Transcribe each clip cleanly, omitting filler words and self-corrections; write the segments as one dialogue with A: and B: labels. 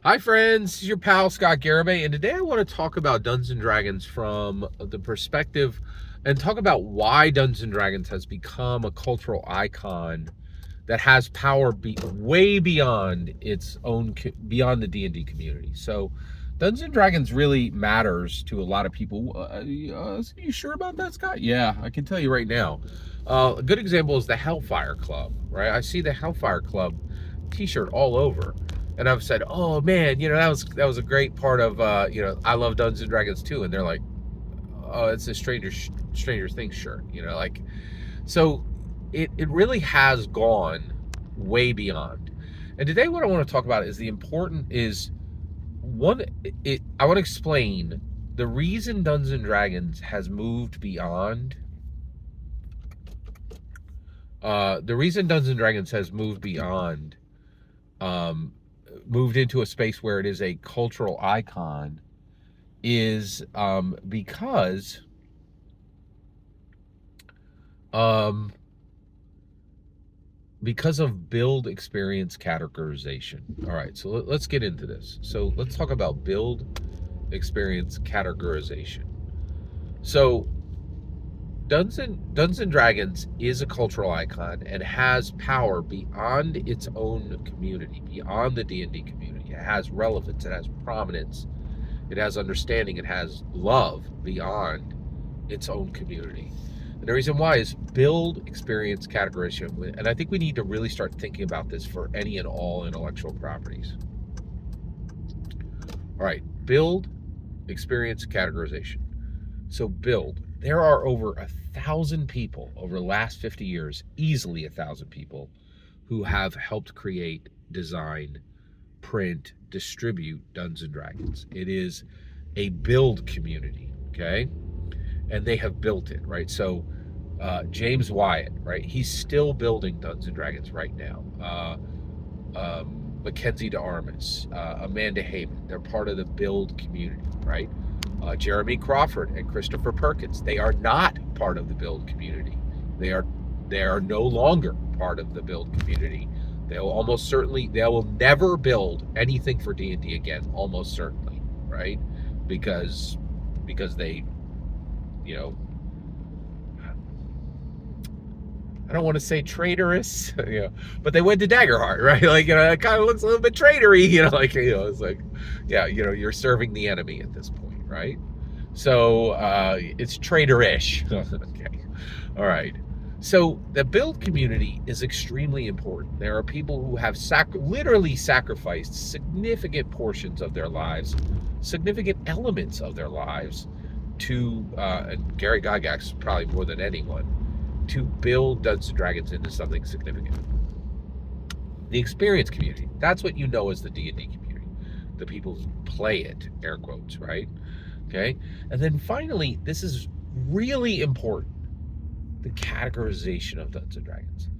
A: Hi friends, this is your pal Scott Garibay, and today I want to talk about Dungeons and Dragons from the perspective and talk about why Dungeons and Dragons has become a cultural icon that has power way beyond its own beyond the D&D community. So Dungeons and Dragons really matters to a lot of people. Are you sure about that, Scott? Yeah, I can tell you right now. A good example is the Hellfire Club, right? I see the Hellfire Club T-shirt all over, and I've said, "Oh man, that was a great part of I love Dungeons and Dragons too." And they're like, "Oh, it's a Stranger Things shirt," like so. It really has gone way beyond. And today, what I want to talk about is the important is one. I want to explain the reason Dungeons and Dragons has moved beyond. The reason Dungeons and Dragons has moved beyond um, moved into a space where it is a cultural icon is um, because of build experience categorization. All right, so let's get into this. So let's talk about build experience categorization. So Dungeons and Dragons is a cultural icon and has power beyond its own community, beyond the D&D community. It has relevance, it has prominence, it has understanding, it has love beyond its own community. And the reason why is build experience categorization. And I think we need to really start thinking about this for any and all intellectual properties. All right, build experience categorization. So build. There are over 1,000 people over the last 50 years, easily 1,000 people, who have helped create, design, print, distribute Dungeons and Dragons. It is a build community, okay? And they have built it, right? So James Wyatt, right? He's still building Dungeons and Dragons right now. Mackenzie DeArmas, Amanda Heyman, they're part of the build community, right? Jeremy Crawford and Christopher Perkins, they are not part of the build community. They are no longer part of the build community. They will never build anything for D&D again, almost certainly, right? Because they, you know, I don't want to say traitorous, but they went to Daggerheart, right? Like, it kind of looks a little bit traitory, it's like, yeah, you're serving the enemy at this point, right? So it's traitorish. Okay, all right. So the build community is extremely important. There are people who have literally sacrificed significant portions of their lives, significant elements of their lives, to and Gary Gygax probably more than anyone, to build Dungeons and Dragons into something significant. The experience community, that's what you know as the D&D community. The people who play it, air quotes, right? Okay. And then finally, this is really important, the categorization of Dungeons and Dragons.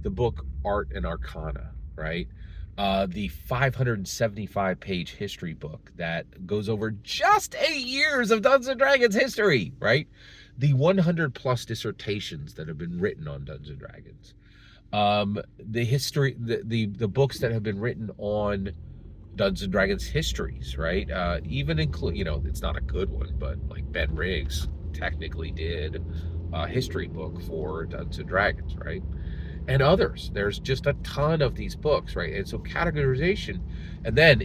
A: The book Art and Arcana, right? The 575-page history book that goes over just 8 years of Dungeons and Dragons history, right? The 100 plus dissertations that have been written on Dungeons and Dragons. The history, the books that have been written on Dungeons and Dragons histories, right? Even include, it's not a good one, but like Ben Riggs technically did a history book for Dungeons and Dragons, right? And others. There's just a ton of these books, right? And so categorization, and then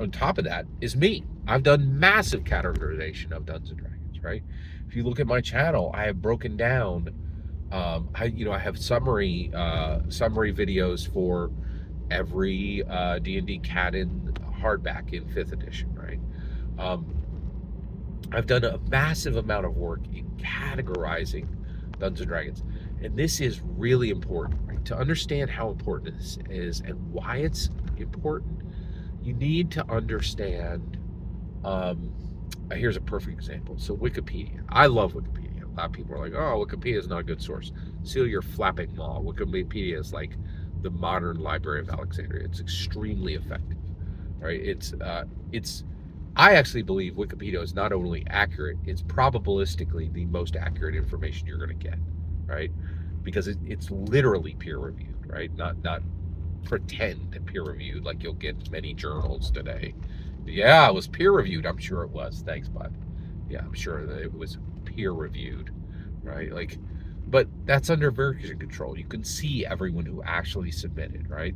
A: on top of that is me. I've done massive categorization of Dungeons and Dragons, right? If you look at my channel, I have broken down. I have summary videos for every D&D canon hardback in 5th edition, right? Um, I've done a massive amount of work in categorizing Dungeons and Dragons, and this is really important, right? To understand how important this is and why it's important, you need to understand. Here's a perfect example. So Wikipedia, I love Wikipedia. A lot of people are like, "Oh, Wikipedia is not a good source." Seal your flapping maw. Wikipedia is like the modern Library of Alexandria. It's extremely effective, right? It's I actually believe Wikipedia is not only accurate, it's probabilistically the most accurate information you're going to get, right? Because it's literally peer reviewed, right? Not pretend peer-reviewed like you'll get many journals today. Yeah, it was peer-reviewed. I'm sure it was. Thanks, bud. Yeah, I'm sure that it was peer-reviewed, right? Like, but that's under version control. You can see everyone who actually submitted, right?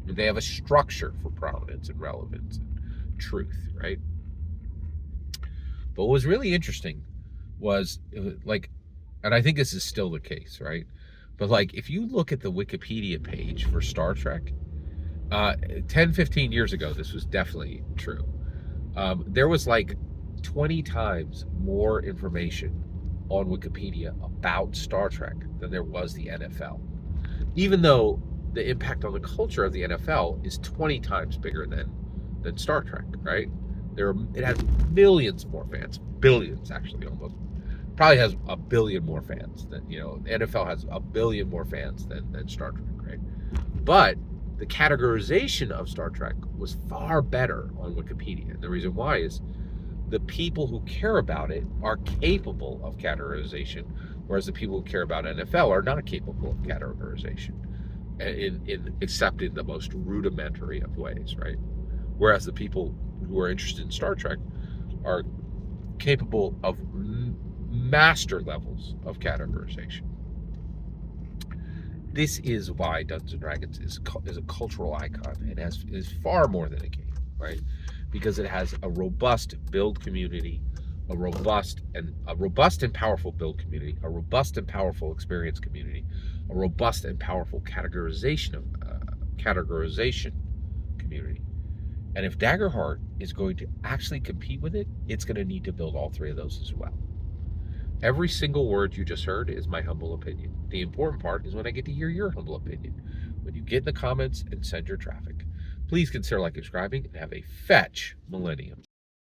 A: They have a structure for provenance and relevance and truth, right? But what was really interesting was, like, and I think this is still the case, right? But like, if you look at the Wikipedia page for Star Trek, 10, 15 years ago, this was definitely true. There was like 20 times more information on Wikipedia about Star Trek than there was the NFL. Even though the impact on the culture of the NFL is 20 times bigger than Star Trek, right? It has millions more fans, billions actually, almost. Probably has a billion more fans than, the NFL has a billion more fans than Star Trek, right? But the categorization of Star Trek was far better on Wikipedia. And the reason why is the people who care about it are capable of categorization, whereas the people who care about NFL are not capable of categorization, except in the most rudimentary of ways, right? Whereas the people who are interested in Star Trek are capable of master levels of categorization. This is why Dungeons and Dragons is a cultural icon and is far more than a game, right? Because it has a robust build community, a robust and powerful build community, a robust and powerful experience community, a robust and powerful categorization community. And if Daggerheart is going to actually compete with it, it's going to need to build all three of those as well. Every single word you just heard is my humble opinion. The important part is when I get to hear your humble opinion. When you get in the comments and send your traffic. Please consider like, subscribing, and have a fetch millennium.